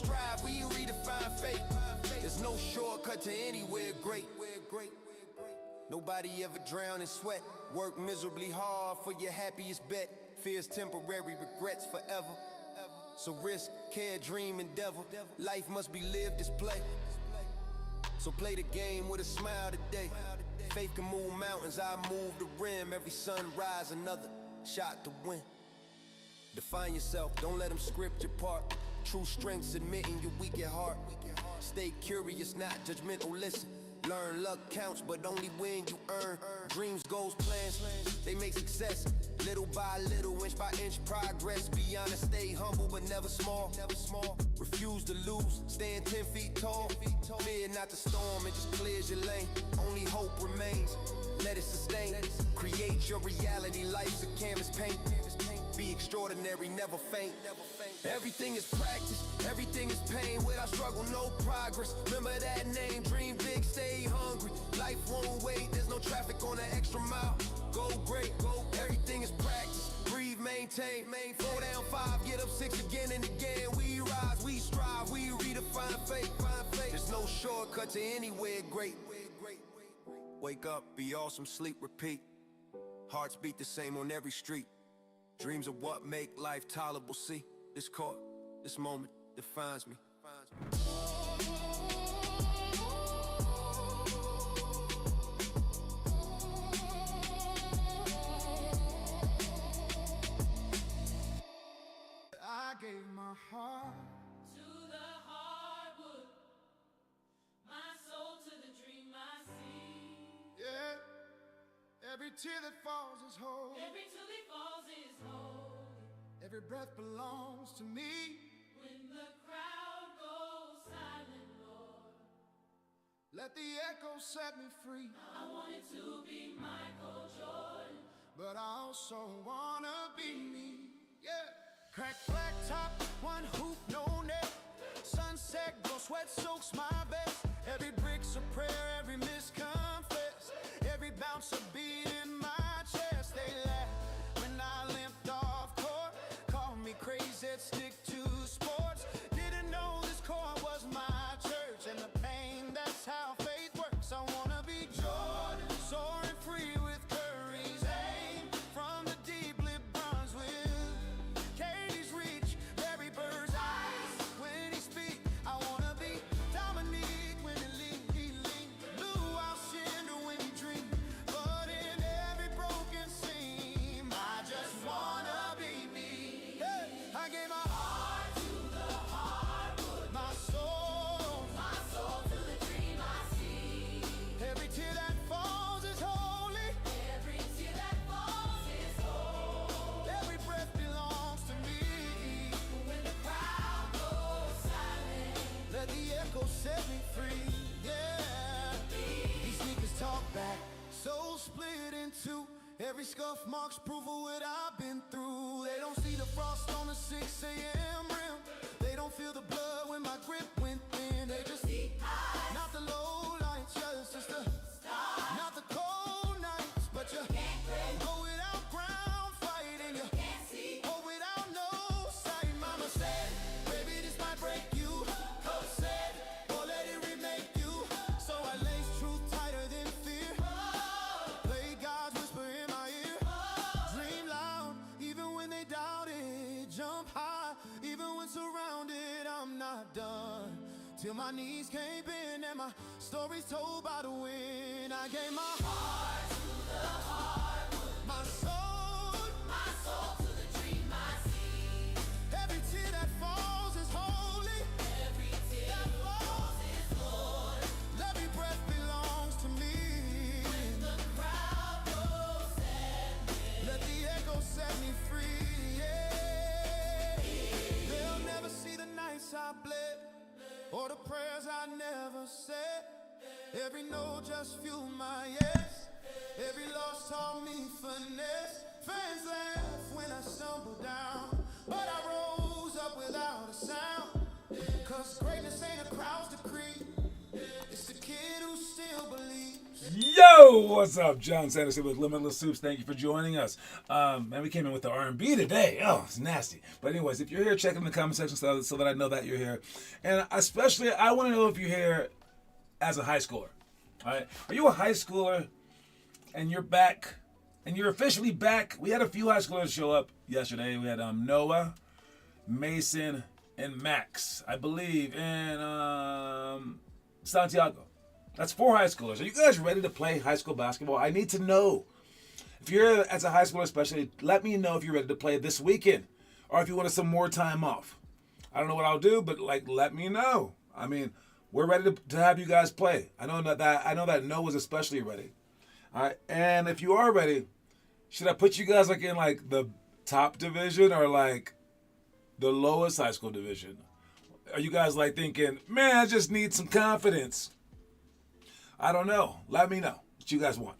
strive, we redefine fate. There's no shortcut to anywhere great. Nobody ever drown in sweat. Work miserably hard for your happiest bet. Fears temporary, regrets forever. So risk, care, dream, endeavor. Life must be lived as play. So play the game with a smile today. Faith can move mountains, I move the rim. Every sunrise, another shot to win. Define yourself, don't let them script your part. True strength's admitting you're weak at heart. Stay curious, not judgmental, listen. Learn luck counts, but only when you earn. Dreams, goals, plans, they make success. Little by little, inch by inch progress. Be honest, stay humble, but never small. Refuse to lose, stand 10 feet tall. Fear not the storm, it just clears your lane. Only hope remains, let it sustain. Create your reality, life's a canvas paint. Be extraordinary, never faint. Everything is practice, everything is pain. Without struggle, no progress. Remember that name, dream big, stay hungry. Life won't wait, there's no traffic on the extra mile. Go great, everything is practice. Breathe, maintain, 4 down 5, get up 6 again and again. We rise, we strive, we redefine fate. There's no shortcut to anywhere great. Wake up, be awesome, sleep, repeat. Hearts beat the same on every street. Dreams are what make life tolerable. See, this court, this moment defines me. I gave my heart to the hardwood, my soul to the dream I see. yeah. Every tear that falls is whole. Every tear that falls is holy. Every breath belongs to me. When the crowd goes silent, Lord, Let the echo set me free. I wanted to be Michael Jordan, But I also wanna be me. Yeah. Crack black top, one hoop, no net. Sunset glow, sweat soaks my vest. Every brick's a prayer, every miss confess. Every bounce a beat in my chest. They laugh when I limped off court. Call me crazy, stick to sports. Didn't know this court was my church. And the pain, that's how faith works. I wanna be Jordan, soaring free with Curry's aim. From the deep lip bronze with Katie's reach, Larry Bird's eyes. When he speak, I wanna be Dominique when he lean. Blue Alcindor when he dream. But in every broken seam, I just wanna be me. Hey, I gave my heart to the hardwood, my soul. my soul to the dream I see. Every tear that falls is holy. Every tear that falls is holy. Every breath belongs to me. When the crowd goes silent, Let the echo set me free. Yeah. These sneakers talk back, soul split in two. Every scuff marks proof of what I've been through. They don't see the frost on the 6 a.m. rim. They don't feel the blood when my grip went thin. They just see highs, not the low lights, just the stars, not the cold nights, but you can't break, go without ground fighting. You can't see. go without no sight. Mama said, baby, this might break you. Coach said, boy, let it remake you. So I lace truth tighter than fear. Play God's whisper in my ear. Dream loud, even when they doubt it. Jump high, even when surrounded. I'm not done till my knees can't bend and my story's told by the wind. I gave my heart To the hardwood, my soul. my soul to the dream I see. Every tear that falls is holy. Every tear that falls is Lord. Every breath belongs to me. When the crowd goes silent, Let the echo set me free. Yeah. They'll never see the nights I bled or the prayers I never said. Every no just fueled my yes. Every loss taught me finesse. Fans laugh when I stumble down, but I rose up without a sound. 'Cause greatness ain't a crowd's decree. It's the kid who still believes. Yo, what's up? John Sanderson with Limitless Hoops. Thank you for joining us. Man, we came in with the R&B today. Oh, it's nasty. But anyways, if you're here, check in the comment section so that I know that you're here. And especially, I want to know if you're here as a high schooler. All right? Are you a high schooler and you're back and you're officially back? We had a few high schoolers show up yesterday. We had Noah, Mason, and Max, I believe, and Santiago. That's 4 high schoolers. Are you guys ready to play high school basketball? I need to know. If you're as a high schooler especially, let me know if you're ready to play this weekend or if you want some more time off. I don't know what I'll do, but let me know. I mean, we're ready to have you guys play. I know that Noah's especially ready. All right, and if you are ready, should I put you guys in the top division or the lowest high school division? Are you guys thinking, man, I just need some confidence? I don't know. Let me know what you guys want.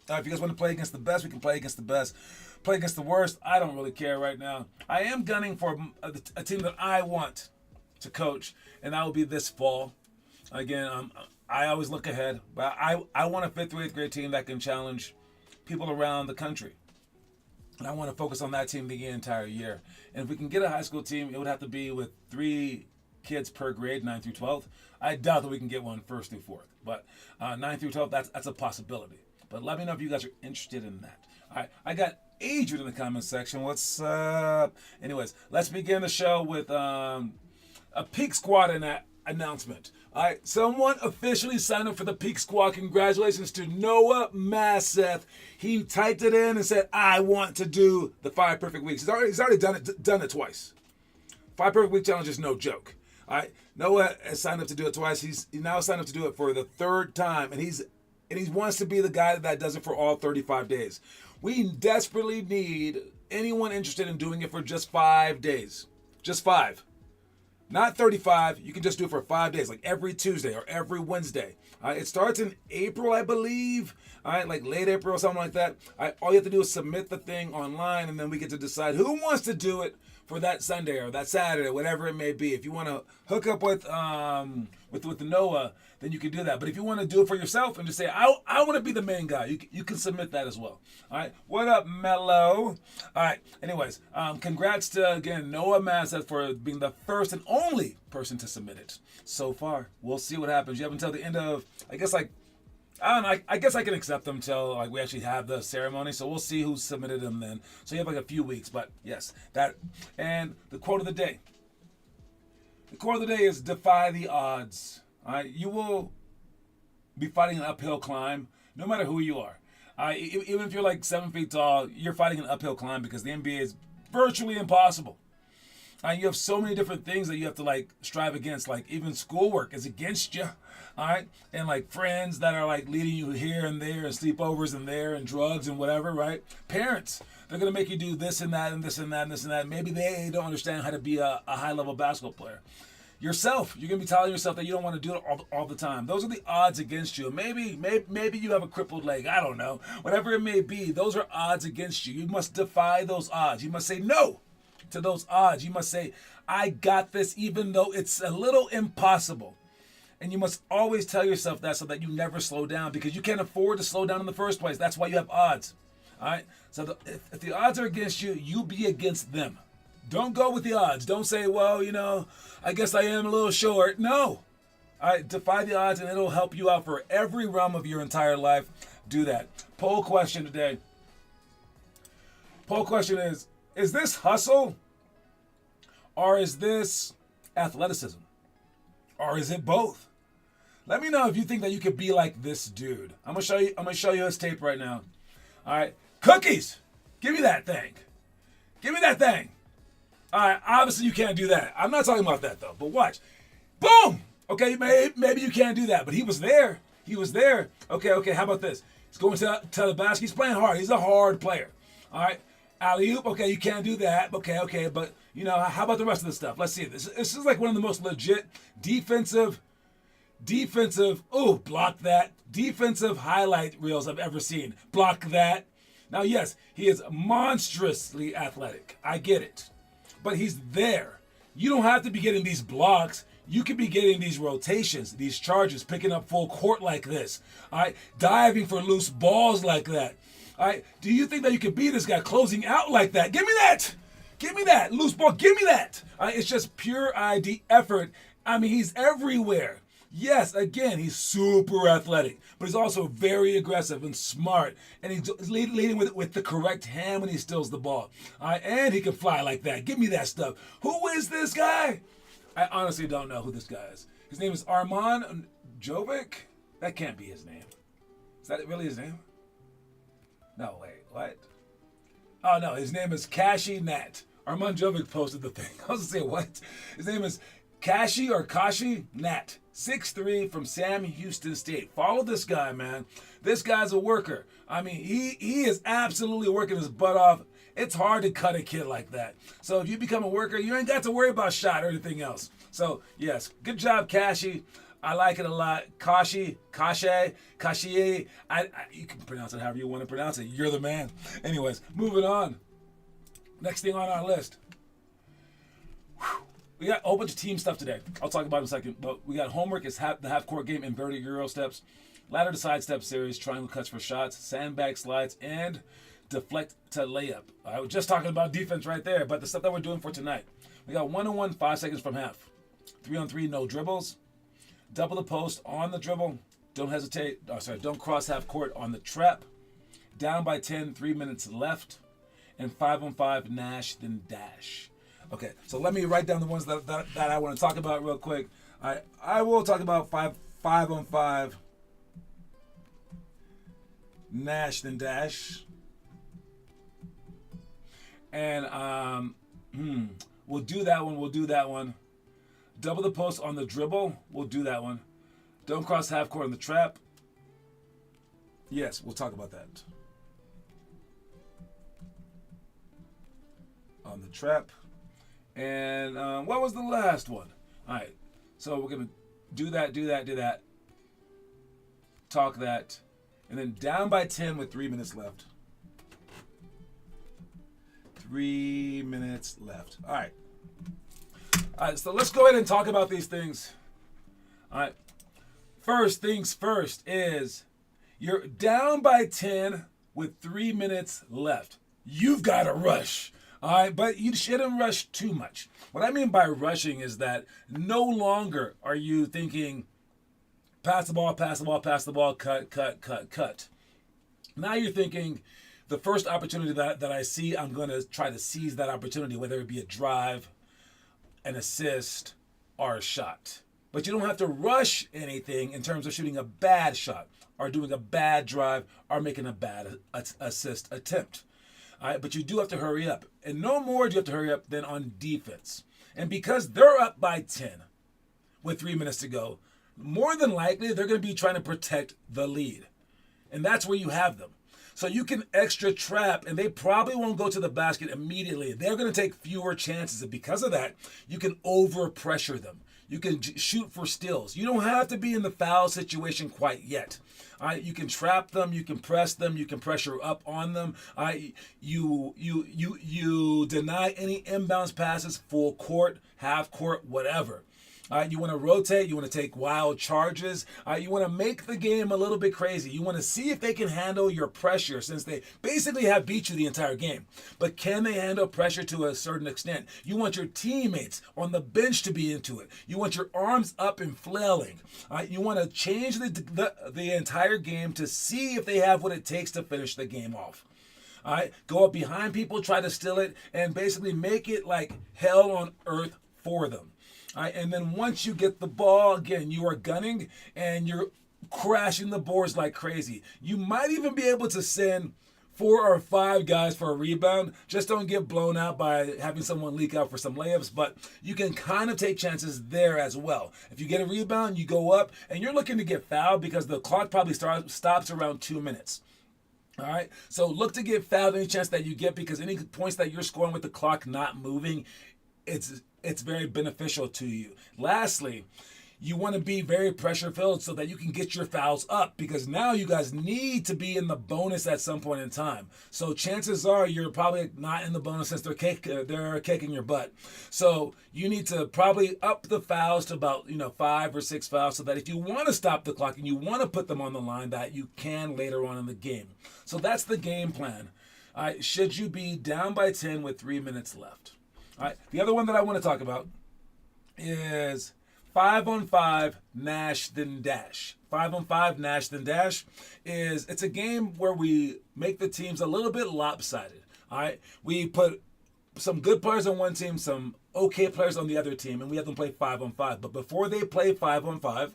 If you guys want to play against the best, we can play against the best. Play against the worst, I don't really care right now. I am gunning for a team that I want to coach, and that will be this fall. Again, I always look ahead, but I want a 5th or 8th grade team that can challenge people around the country. And I want to focus on that team the entire year. And if we can get a high school team, it would have to be with 3 kids per grade, 9 through 12. I doubt that we can get one 1st through 4th. But 9 through 12, that's a possibility. But let me know if you guys are interested in that. All right, I got Adrian in the comment section. What's up? Anyways, let's begin the show with a Peak Squad announcement. All right, someone officially signed up for the Peak Squad. Congratulations to Noah Masseth. He typed it in and said, I want to do the 5 perfect weeks. He's already done it twice. 5 perfect week challenge is no joke. All right, Noah has signed up to do it twice. He now signed up to do it for the 3rd time, and he wants to be the guy that does it for all 35 days. We desperately need anyone interested in doing it for just 5 days. Just 5. Not 35. You can just do it for 5 days, like every Tuesday or every Wednesday. It starts in April, I believe. All right, like late April or something like that. All you have to do is submit the thing online, and then we get to decide who wants to do it for that Sunday or that Saturday, whatever it may be. If you want to hook up with Noah, then you can do that. But if you want to do it for yourself and just say, I want to be the main guy, you can submit that as well. All right. What up, Mello? All right. Anyways, congrats to, again, Noah Massett for being the first and only person to submit it so far. We'll see what happens. You have until the end of, I guess I guess I can accept them until we actually have the ceremony. So we'll see who submitted them then. So you have a few weeks. But yes, that. And the quote of the day. The quote of the day is defy the odds. All right, you will be fighting an uphill climb no matter who you are. Even if you're 7 feet tall, you're fighting an uphill climb because the NBA is virtually impossible. You have so many different things that you have to strive against. Even schoolwork is against you. All right, and friends that are leading you here and there, and sleepovers and there, and drugs and whatever. Right? Parents, they're gonna make you do this and that and this and that and this and that. Maybe they don't understand how to be a high level basketball player. Yourself, you're gonna be telling yourself that you don't want to do it all the time. Those are the odds against you. Maybe you have a crippled leg. I don't know. Whatever it may be, those are odds against you. You must defy those odds. You must say no to those odds. You must say, I got this, even though it's a little impossible. And you must always tell yourself that so that you never slow down, because you can't afford to slow down in the first place. That's why you have odds. All right? So if the odds are against you, you be against them. Don't go with the odds. Don't say, well, I guess I am a little short. No. All right, defy the odds, and it'll help you out for every realm of your entire life. Do that. Poll question today. Poll question is this hustle, or is this athleticism? Or is it both? Let me know if you think that you could be like this dude. I'm gonna show you his tape right now. All right, cookies. Give me that thing. Give me that thing. All right, obviously you can't do that. I'm not talking about that though. But watch. Boom. Okay, maybe you can't do that, but he was there. He was there. Okay. How about this? He's going to the basket. He's playing hard. He's a hard player. All right. Alley-oop. Okay, you can't do that. Okay. But how about the rest of the stuff? Let's see. This is one of the most legit defensive. Block that. Defensive highlight reels I've ever seen. Block that. Now, yes, he is monstrously athletic. I get it. But he's there. you don't have to be getting these blocks. You could be getting these rotations, these charges, picking up full court like this. All right, diving for loose balls like that. All right, do you think that you could beat this guy closing out like that? Give me that. Give me that. Loose ball, give me that. All right, it's just pure ID effort. I mean, he's everywhere. Yes, again, he's super athletic, but he's also very aggressive and smart, and he's leading with the correct hand when he steals the ball. All right, and he can fly like that. Give me that stuff. Who is this guy? I honestly don't know who this guy is. His name is Armand Jovic. That can't be his name. Is that really his name? No, wait, what? Oh, no, his name is Kashi Nat. Armand Jovic posted the thing. I was going to say, what? His name is Kashi Nat. 6'3" from Sam Houston State. Follow this guy, man. This guy's a worker. I mean, he is absolutely working his butt off. It's hard to cut a kid like that. So if you become a worker, you ain't got to worry about shot or anything else. So, yes, good job, Kashi. I like it a lot. Kashi, you can pronounce it however you want to pronounce it. You're the man. Anyways, moving on. Next thing on our list. Whew. We got a whole bunch of team stuff today. I'll talk about it in a second. But we got homework is the half-court game, inverted Euro steps, ladder to side step series, triangle cuts for shots, sandbag slides, and deflect to layup. I was just talking about defense right there, but the stuff that we're doing for tonight. We got 1-on-1, 5 seconds from half. 3-on-3, no dribbles. Double the post on the dribble. Don't hesitate. Don't cross half court on the trap. Down by 10, 3 minutes left. And 5-on-5, Nash, then dash. Okay, so let me write down the ones that I want to talk about real quick. I will talk about 5-on-5, Nash, then dash. And we'll do that one. Double the post on the dribble. We'll do that one. Don't cross half court on the trap. Yes, we'll talk about that. On the trap. And what was the last one? All right. So we're going to do that. Talk that. And then down by 10 with 3 minutes left. 3 minutes left. All right. All right, so let's go ahead and talk about these things. All right. First things first is you're down by 10 with 3 minutes left. You've got to rush. All right, but you shouldn't rush too much. What I mean by rushing is that no longer are you thinking pass the ball, cut. Now you're thinking the first opportunity that I see, I'm going to try to seize that opportunity, whether it be a drive, an assist, or a shot. But you don't have to rush anything in terms of shooting a bad shot or doing a bad drive or making a bad assist attempt. All right, but you do have to hurry up. And no more do you have to hurry up than on defense. And because they're up by 10 with 3 minutes to go, more than likely they're going to be trying to protect the lead. And that's where you have them. So you can extra trap, and they probably won't go to the basket immediately. They're going to take fewer chances. And because of that, you can over-pressure them. You can shoot for steals. You don't have to be in the foul situation quite yet. You can trap them. You can press them. You can pressure up on them. You deny any inbounds passes, full court, half court, whatever. You want to rotate. You want to take wild charges. You want to make the game a little bit crazy. You want to see if they can handle your pressure, since they basically have beat you the entire game. But can they handle pressure to a certain extent? You want your teammates on the bench to be into it. You want your arms up and flailing. You want to change the entire game to see if they have what it takes to finish the game off. All right, go up behind people, try to steal it, and basically make it like hell on earth for them. All right, and then once you get the ball, again, you are gunning and you're crashing the boards like crazy. You might even be able to send 4 or 5 guys for a rebound. Just don't get blown out by having someone leak out for some layups, but you can kind of take chances there as well. If you get a rebound, you go up, and you're looking to get fouled because the clock probably stops around 2 minutes. All right, so look to get fouled any chance that you get, because any points that you're scoring with the clock not moving, it's very beneficial to you. Lastly, you want to be very pressure filled so that you can get your fouls up, because now you guys need to be in the bonus at some point in time. So chances are you're probably not in the bonus since they're kicking your butt. So you need to probably up the fouls to about 5 or 6 fouls, so that if you want to stop the clock and you want to put them on the line, that you can later on in the game. So that's the game plan. All right, should you be down by 10 with 3 minutes left. All right, the other one that I want to talk about is 5-on-5 Nash then Dash. 5-on-5 Nash then Dash it's a game where we make the teams a little bit lopsided. All right, we put some good players on one team, some okay players on the other team, and we have them play 5-on-5. But before they play 5-on-5,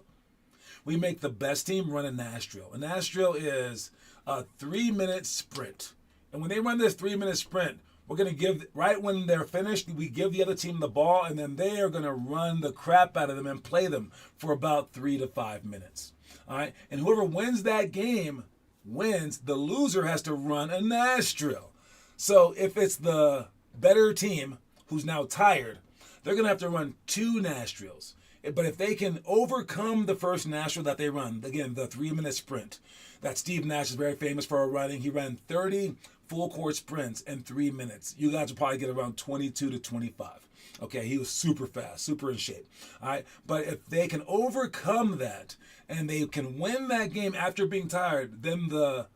we make the best team run a Nash drill. A Nash drill is a 3-minute sprint. And when they run this 3-minute sprint, we're going to give, right when they're finished, we give the other team the ball, and then they are going to run the crap out of them and play them for about 3 to 5 minutes. All right? And whoever wins that game wins. The loser has to run a Nash drill. So if it's the better team who's now tired, they're going to have to run 2 Nash drills. But if they can overcome the first Nash drill that they run, again, the 3-minute sprint, that Steve Nash is very famous for running. He ran 30 full court sprints in 3 minutes. You guys will probably get around 22 to 25. Okay, he was super fast, super in shape. All right, but if they can overcome that and they can win that game after being tired, then the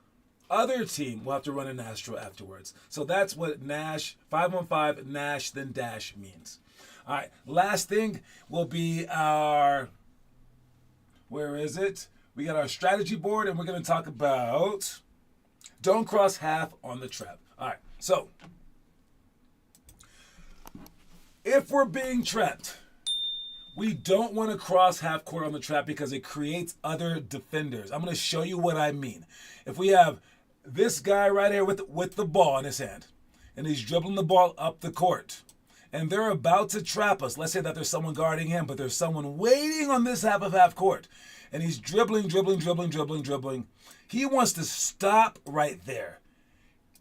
other team will have to run a Nash drill afterwards. So that's what Nash, 5-on-5 Nash then Dash means. All right, last thing will be our, where is it? We got our strategy board, and we're going to talk about don't cross half on the trap. All right, so if we're being trapped, we don't want to cross half court on the trap because it creates other defenders. I'm going to show you what I mean. If we have this guy right here with the ball in his hand, and he's dribbling the ball up the court, and they're about to trap us. Let's say that there's someone guarding him, but there's someone waiting on this half of half court. And he's dribbling. He wants to stop right there.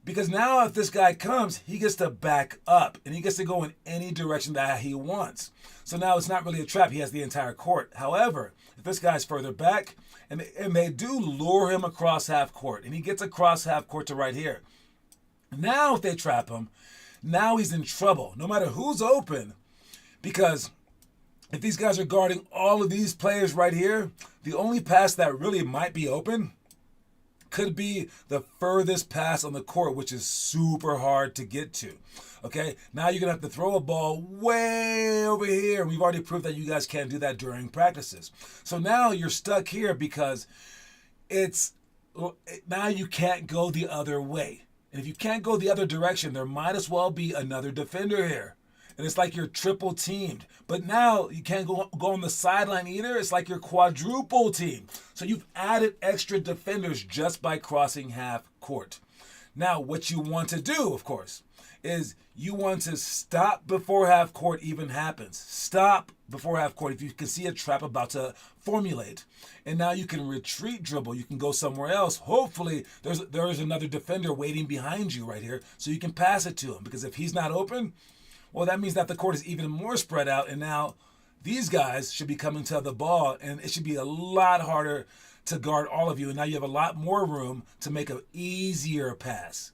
Because now if this guy comes, he gets to back up. And he gets to go in any direction that he wants. So now it's not really a trap. He has the entire court. However, if this guy's further back, and they do lure him across half court, and he gets across half court to right here. Now if they trap him, now he's in trouble, no matter who's open, because if these guys are guarding all of these players right here, the only pass that really might be open could be the furthest pass on the court, which is super hard to get to. Okay, now you're going to have to throw a ball way over here. We've already proved that you guys can't do that during practices. So now you're stuck here because now you can't go the other way. And if you can't go the other direction, there might as well be another defender here. And it's like you're triple teamed. But now you can't go on the sideline either. It's like you're quadruple teamed. So you've added extra defenders just by crossing half court. Now, what you want to do, of course, is you want to stop before half court even happens. Stop before half court if you can see a trap about to formulate. And now you can retreat dribble. You can go somewhere else. Hopefully, there's another defender waiting behind you right here so you can pass it to him. Because if he's not open, well, that means that the court is even more spread out. And now these guys should be coming to the ball, and it should be a lot harder to guard all of you. And now you have a lot more room to make an easier pass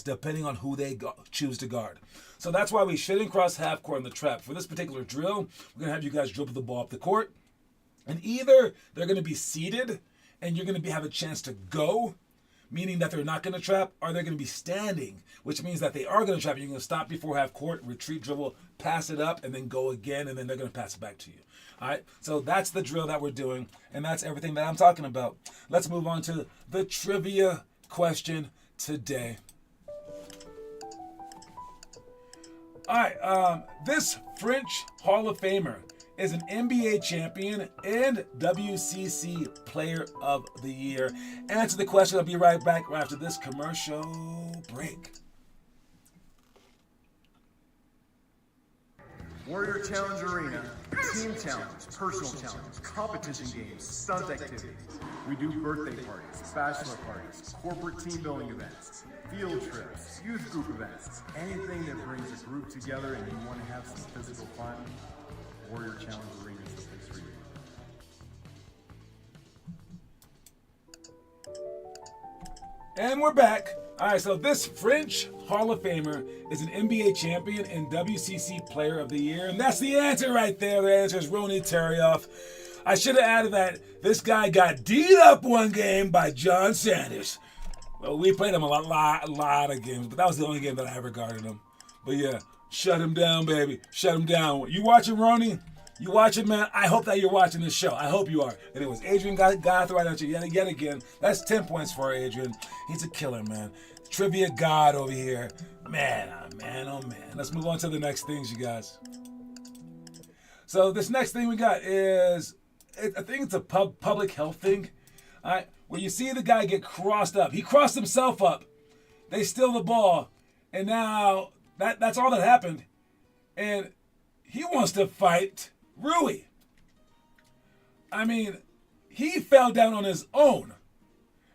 depending on who they choose to guard. So that's why we shouldn't cross half court in the trap. For this particular drill, we're going to have you guys dribble the ball up the court. And either they're going to be seated and you're going to have a chance to go, meaning that they're not going to trap, or they're going to be standing, which means that they are going to trap. You're going to stop before half court, retreat dribble, pass it up, and then go again, and then they're going to pass it back to you. All right, so that's the drill that we're doing, and that's everything that I'm talking about. Let's move on to the trivia question today. All right, this French Hall of Famer is an NBA champion and WCC Player of the Year. Answer the question. I'll be right back after this commercial break. Warrior Challenge Arena, team challenges, personal challenges, competition games, stunt activities. We do birthday parties, bachelor parties, corporate team building events, field trips, youth group events, anything that brings a group together and you want to have some physical fun. Warrior Challenge Arena is the place And we're back. All right, so this French Hall of Famer is an NBA champion and WCC Player of the Year, and that's the answer right there. The answer is Ronny Teryoff. I should have added that this guy got D'd up one game by John Sanders. Well, we played him a lot of games, but that was the only game that I ever guarded him. But yeah, shut him down, baby. Shut him down. You watching, Ronny? You watching, man? I hope that you're watching this show. I hope you are. Anyways, Adrian got right at you yet again. That's 10 points for Adrian. He's a killer, man. Trivia god over here. Man, oh man. Let's move on to the next things, you guys. So this next thing we got is, I think it's a public health thing. All right, where you see the guy get crossed up. He crossed himself up. They steal the ball. And now that's all that happened. And he wants to fight Rui. I mean, he fell down on his own.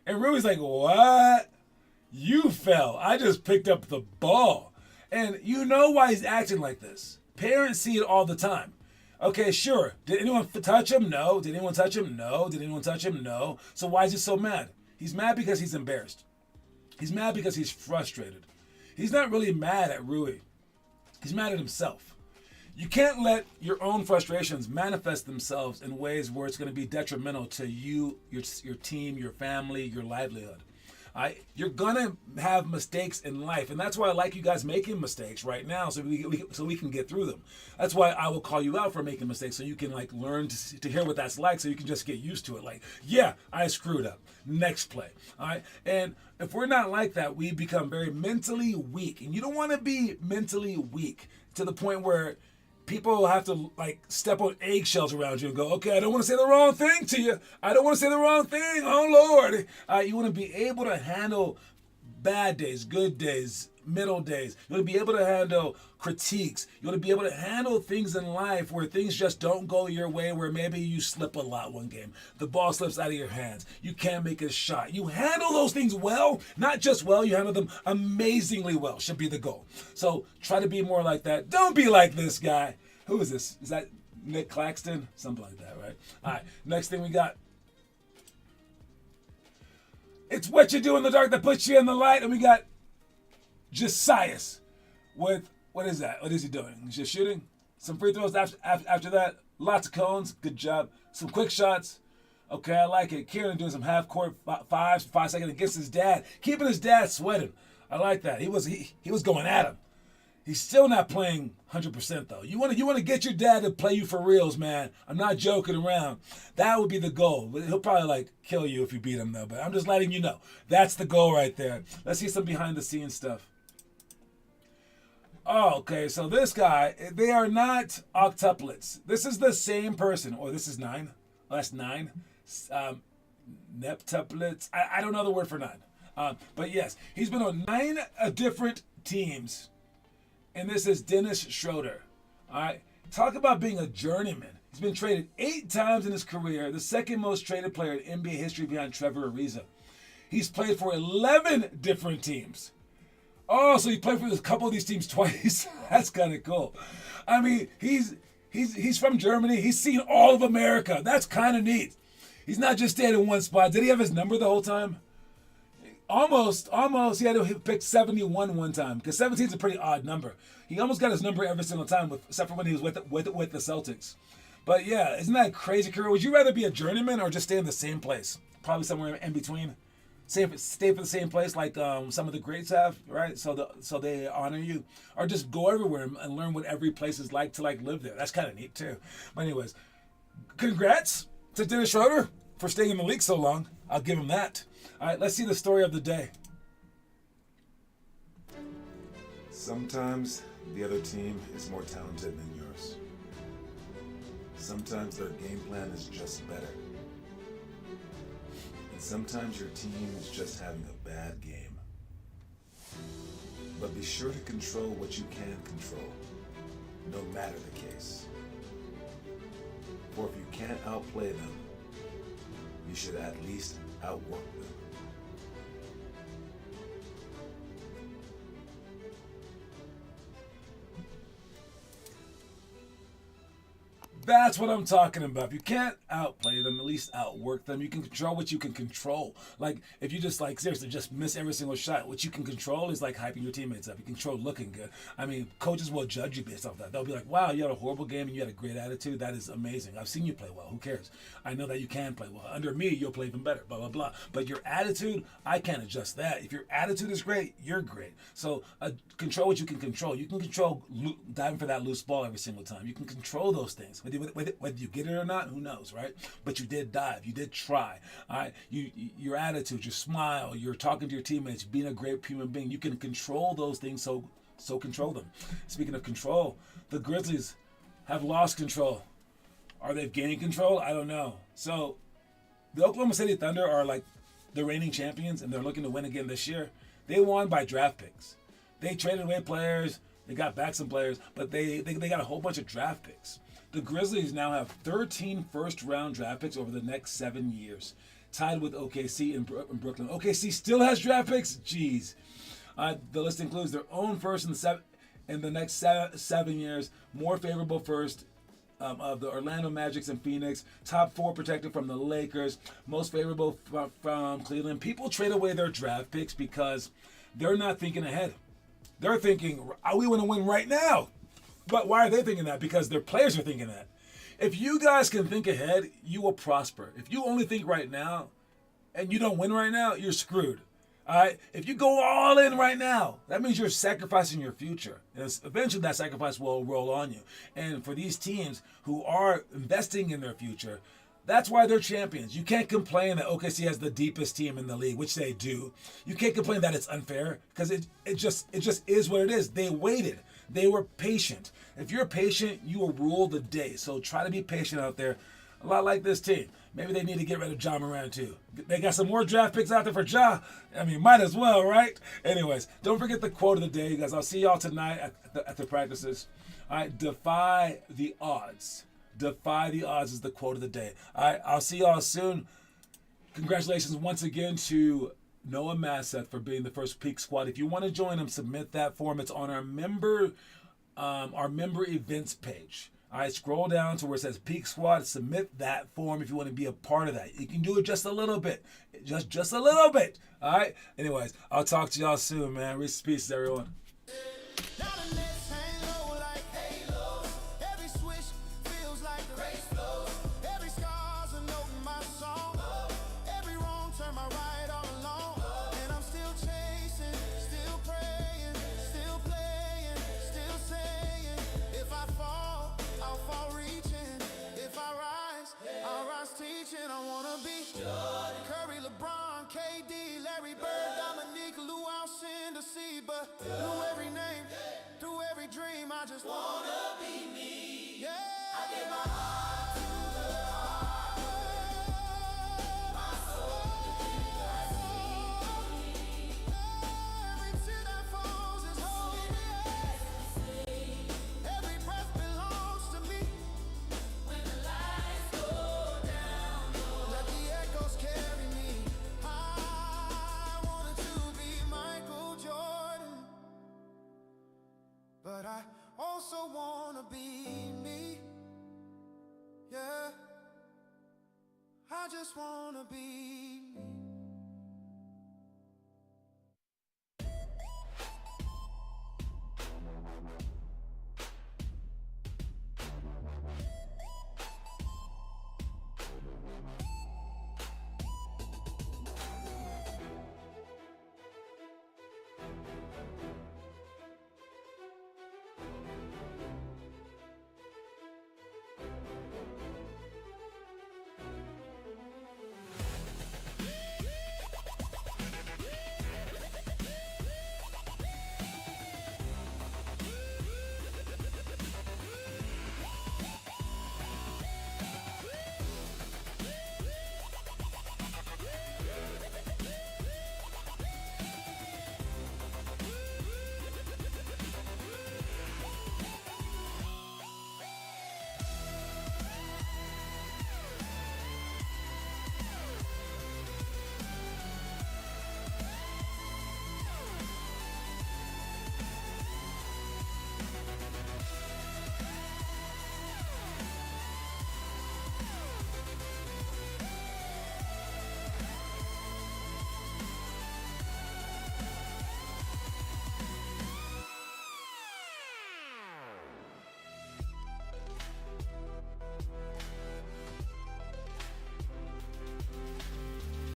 And Rui's like, what? You fell. I just picked up the ball. And you know why he's acting like this. Parents see it all the time. Okay, sure. Did anyone touch him? No. Did anyone touch him? No. Did anyone touch him? No. So why is he so mad? He's mad because he's embarrassed. He's mad because he's frustrated. He's not really mad at Rui. He's mad at himself. You can't let your own frustrations manifest themselves in ways where it's going to be detrimental to you, your team, your family, your livelihood. You're going to have mistakes in life, and that's why I like you guys making mistakes right now so we can get through them. That's why I will call you out for making mistakes so you can like learn to hear what that's like so you can just get used to it. Like, yeah, I screwed up. Next play. All right? And if we're not like that, we become very mentally weak, and you don't want to be mentally weak to the point where people have to like step on eggshells around you and go, okay, I don't want to say the wrong thing to you. I don't want to say the wrong thing. Oh, Lord. You want to be able to handle bad days, good days, middle days. You want to be able to handle critiques. You want to be able to handle things in life where things just don't go your way, where maybe you slip a lot one game. The ball slips out of your hands. You can't make a shot. You handle those things well, not just well, you handle them amazingly well, should be the goal. So try to be more like that. Don't be like this guy. Who is this? Is that Nick Claxton? Something like that, right? All right, next thing we got. It's what you do in the dark that puts you in the light. And we got Josias with, what is that? What is he doing? He's just shooting. Some free throws after that. Lots of cones. Good job. Some quick shots. Okay, I like it. Kieran doing some half-court 5 seconds against his dad. Keeping his dad sweating. I like that. He was going at him. He's still not playing 100% though. You want to get your dad to play you for reals, man. I'm not joking around. That would be the goal. He'll probably like kill you if you beat him though. But I'm just letting you know. That's the goal right there. Let's see some behind the scenes stuff. Oh, okay. So this guy, they are not octuplets. This is the same person. Or this is 9. Oh, that's 9. Neptuplets. I don't know the word for 9. But yes, he's been on 9 different teams. And this is Dennis Schroeder. All right. Talk about being a journeyman. He's been traded 8 times in his career, the second most traded player in NBA history behind Trevor Ariza. He's played for 11 different teams. Oh, so he played for a couple of these teams twice. That's kind of cool. I mean, he's from Germany. He's seen all of America. That's kind of neat. He's not just staying in one spot. Did he have his number the whole time? Almost. He had to pick 71 one time because 17 is a pretty odd number. He almost got his number every single time, except for when he was with the Celtics. But yeah, isn't that a crazy career? Would you rather be a journeyman or just stay in the same place? Probably somewhere in between. Stay for the same place like some of the greats have, right? So they honor you, or just go everywhere and learn what every place is like to like live there. That's kind of neat too. But anyways, congrats to Dennis Schroeder for staying in the league so long. I'll give him that. All right, let's see the story of the day. Sometimes the other team is more talented than yours. Sometimes their game plan is just better. And sometimes your team is just having a bad game. But be sure to control what you can control, no matter the case. For if you can't outplay them, you should at least outwork them. That's what I'm talking about. If you can't outplay them, at least outwork them. You can control what you can control. Like, if you just, like, seriously, just miss every single shot, what you can control is, like, hyping your teammates up. You control looking good. I mean, coaches will judge you based off that. They'll be like, wow, you had a horrible game and you had a great attitude. That is amazing. I've seen you play well. Who cares? I know that you can play well. Under me, you'll play even better, blah, blah, blah. But your attitude, I can't adjust that. If your attitude is great, you're great. So control what you can control. You can control diving for that loose ball every single time. You can control those things. Whether you get it or not, who knows, right? But you did dive. You did try. All right. Your attitude, your smile, you're talking to your teammates, being a great human being. You can control those things, so control them. Speaking of control, the Grizzlies have lost control. Are they gaining control? I don't know. So the Oklahoma City Thunder are like the reigning champions, and they're looking to win again this year. They won by draft picks. They traded away players. They got back some players, but they got a whole bunch of draft picks. The Grizzlies now have 13 first-round draft picks over the next 7 years, tied with OKC in Brooklyn. OKC still has draft picks? Jeez. The list includes their own first in the next 7 years, more favorable first of the Orlando Magic and Phoenix, top 4 protected from the Lakers, most favorable from Cleveland. People trade away their draft picks because they're not thinking ahead. They're thinking, we want to win right now. But why are they thinking that? Because their players are thinking that. If you guys can think ahead, you will prosper. If you only think right now and you don't win right now, you're screwed. All right? If you go all in right now, that means you're sacrificing your future. And eventually that sacrifice will roll on you. And for these teams who are investing in their future, that's why they're champions. You can't complain that OKC has the deepest team in the league, which they do. You can't complain that it's unfair because it just is what it is. They waited. They were patient. If you're patient, you will rule the day. So try to be patient out there. A lot like this team. Maybe they need to get rid of Ja Morant too. They got some more draft picks out there for Ja. I mean, might as well, right? Anyways, don't forget the quote of the day, you guys. I'll see y'all tonight at the practices. All right, defy the odds. Defy the odds is the quote of the day. All right, I'll see y'all soon. Congratulations once again to Noah Massett for being the first Peak Squad. If you want to join him, submit that form. It's on our member events page. All right, scroll down to where it says Peak Squad. Submit that form if you want to be a part of that. You can do it just a little bit. Just a little bit. All right? Anyways, I'll talk to y'all soon, man. Reese's Pieces, everyone. Now the Nets hang low like halos. Every swish feels like the race flows. Every scar's a note in my song. Every wrong turn my right all along. And I'm still chasing, still praying, still playing, still saying, if I fall, I'll fall reaching. If I rise, I'll rise teaching. I wanna be Jordan, Curry, LeBron, KD, Larry Bird, Dominique, Lou Alcindor, but through every name, through every dream, I just wanna be me. Yeah, I give my heart to the hard work, my soul to the every tear that falls is holy. Every breath belongs to me. When the lights go down, Let the echoes carry me. I wanted to be Michael Jordan, but I also wanna be me. Yeah, I just wanna be